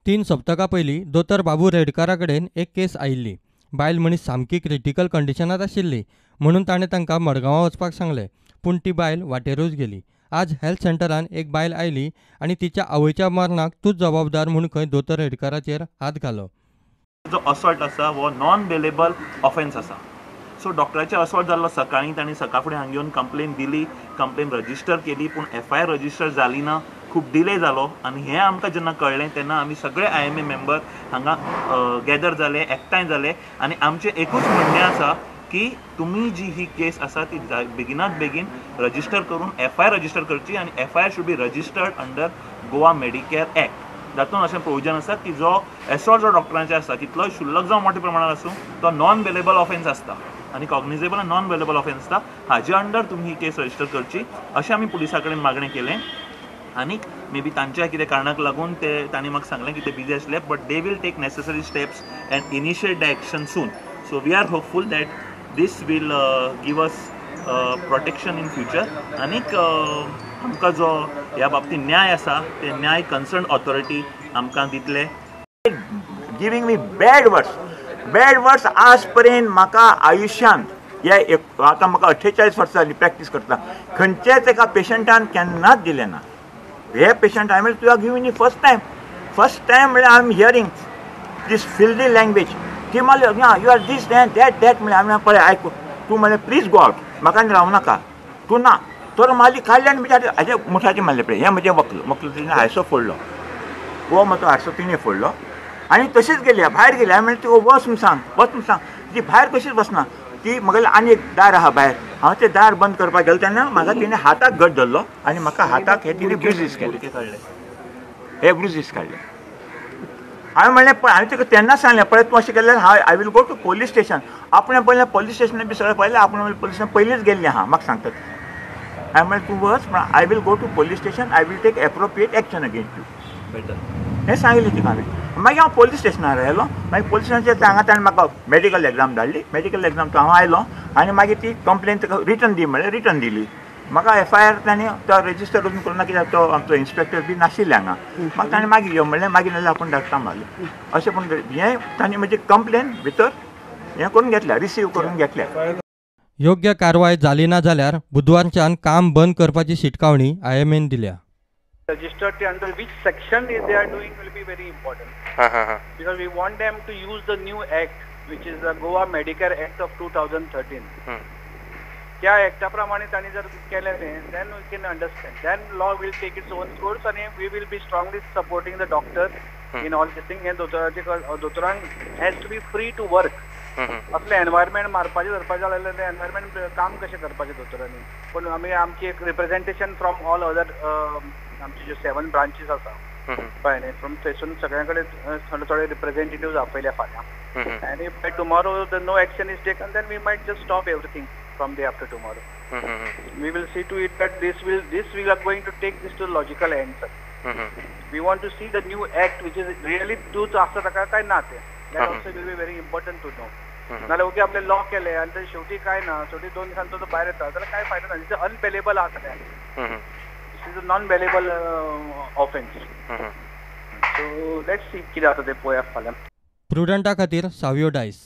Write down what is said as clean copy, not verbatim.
3 सप्तकां पयलीं दोतोर बाबू रेडकारा कडेन एक केस आयिल्ली. बायल मनीस सामकी क्रिटिकल कंडिशनांत आशिल्ली म्हणून ताणें तांकां मडगांवां वचपाक सांगलें, पूण ती बायल वाटेरूच गेली. आज हेल्थ सेंटरान एक बायल आयली आनी तिच्या आवयच्या मरणाक तूंच जबाबदार म्हूण खंय दोतोर रेडकाराचेर हात घालो. जो असॉल्ट आसा हो नॉन बेलेबल ऑफेन्स आसा. सो डॉक्टराचे असॉल्ट जाल्लो सकाळीं तांणी सकाळ फुडें हांगा येवन कंप्लेन दिली, कंप्लेन रजिस्टर केली, पूण FIR रजिस्टर जाली ना. खूब डिले जालो आनी हें आमकां जेन्ना कळ्ळें तेन्ना आमी सगळे IMA मेंबर हांगा गॅदर जाले, एकठांय जाले आनी आमचें एकूच म्हणणें आसा की तुमी जी ही केस आसा ती बेगिनात बेगीन रजिस्टर करून FIR रजिस्टर करची आनी FIR should be registered under Goa Medicare act. तातूंत अशें प्रोविजन आसा की जो एसॉल्ट जो डॉक्टरांचे आसता कितलोय शुल्लक जावं मोठ्या प्रमाणात आसूं तो नॉन बेलेबल ऑफेन्स आसता आनी कॉग्निजेबल नॉन बेलेबल ऑफेन्स आसता. हाजे अंडर तुमी ही केस रजिस्टर करची अशें आमी पुलिसा कडेन मागणें केलें. आनीक मे बी तांच्या कितें कारणाक लागून ते तांणी म्हाका सांगलें की ते बिजी आसले, but they will take necessary steps and initiate the action soon. So we are hopeful that this will give us protection in future. आनीक आमकां जो ह्या बाबतींत न्याय आसा ते न्याय कन्सर्न ऑथॉरिटी आमकां दितले. गिविंग मी बॅड वर्ड्स आज पर्यंत म्हाका आयुश्यांत आतां म्हाका 48 वर्सां जालीं प्रॅक्टीस करता, खंयच्याच एका पेशंटान केन्नाच दिलें ना. हे पेशंट हांवें तुका गिवन यू फर्स्ट टायम म्हळ्यार I am hearing this filthy language. ती म्हणलें यू आर दीस दॅट म्हळ्यार हांवें पळय आयकून तूं म्हणलें प्लीज गो आवट, म्हाका रावं नाका, तूं ना. तर माली काडले आनी बिचार हाजे मुठाचेर मारले पळय. हें म्हजें वकल तिणें हायसो फोडलो, हो म्हजो हायसो तिणें फोडलो आनी तशीच गेली भायर गेली. हांवें म्हणलें तुका वच म्हूण सांग. ती भायर कशीच वचना. ती म्हागेलें आनी एक दार आहा भायर, हांव तें दार बंद करपाक गेलो तेन्ना म्हाका तिणें हाताक घट धरलो आनी म्हाका हाताक हे तिणें ब्रुजीस काडले. हांवें म्हणलें पळय हांवें तुका तेन्ना सांगलें पळय तूं अशें केलें I will go to police station. आपणें पयलें पोलीस स्टेशनार बी सगळें पळयलें, आपणें पोलीस स्टेशन पयलींच गेल्लीं आहा म्हाका सांगता. हांवें म्हणलें तूं वच, I will go to police station, I will take appropriate action against you. हें सांगिल्लें तिका हांवें. मागीर हांव पोलीस स्टेशनार आयलो. मागीर पोलीस स्टेशनाचेर हांगा ताणें म्हाका मॅडिकल एग्जाम धाडली. मॅडिकल एग्जाम हांव आयलो आनी मागीर ती कंप्लेन ताका रिटर्न दी म्हणल्यार रिटर्न दिली. म्हाका FIR ताणें तो रजिस्टर करून करूं ना, कित्याक तो आमचो इन्स्पेक्टर बी नाशिल्ले हांगा. म्हाका ताणें मागीर यो म्हणलें, मागीर नाल्यार आपूण धाडटा म्हणलें. अशें पूण हें ताणें म्हजी कंप्लेन भितर हें करून घेतल्या, रिसीव करून घेतल्या. योग्य कारवाय जाली ना जाल्यार बुधवारच्यान काम बंद करपाची शिटकावणी IMAन दिल्या. Registered under which section they are doing will be very important. Because we want them to use the new act, which is the Goa Medicare Act of 2013. त्या ऍक्टाप्रमाणे तांणी जर केलें तें, then we can understand. Then law will take its own course and we will be strongly supporting the doctor in all this thing. And दोतोरांक has to be free to work. असले environment मारपाचें धरपाचें जाल्यार तें environment काम कशें करपाचें दोतोरांनी. पूण आमी आमची एक रिप्रेझेंटेशन फ्रॉम ऑल अदर आमचे जे 7 ब्रांचीस आसा पळय न्ही, फ्रॉम थंयसून सगळ्यां कडेन थोडे रिप्रेझेंटेटिव्स आपयल्या फाल्यां. आनी by tomorrow the no action is taken, then we might just stop everything from day after tomorrow. We will see to it that this we are going to take this to logical end, sir. We want to see the new act which is really truth आसा ताका काय ना तें. That also will be very important to know. नाल्यार okay आपले law केले आनी ते शेवटी काय ना, शेवटी 2 दिसांचो तो भायर येता जाल्यार काय फायदो ना. दिस इज अनबेलेबल आहा सगळ्यांक. This is a non bailable offence. So let's see कितें जाता तें पळोवया फाल्यां. प्रुडंटा खातीर सावियो डायस.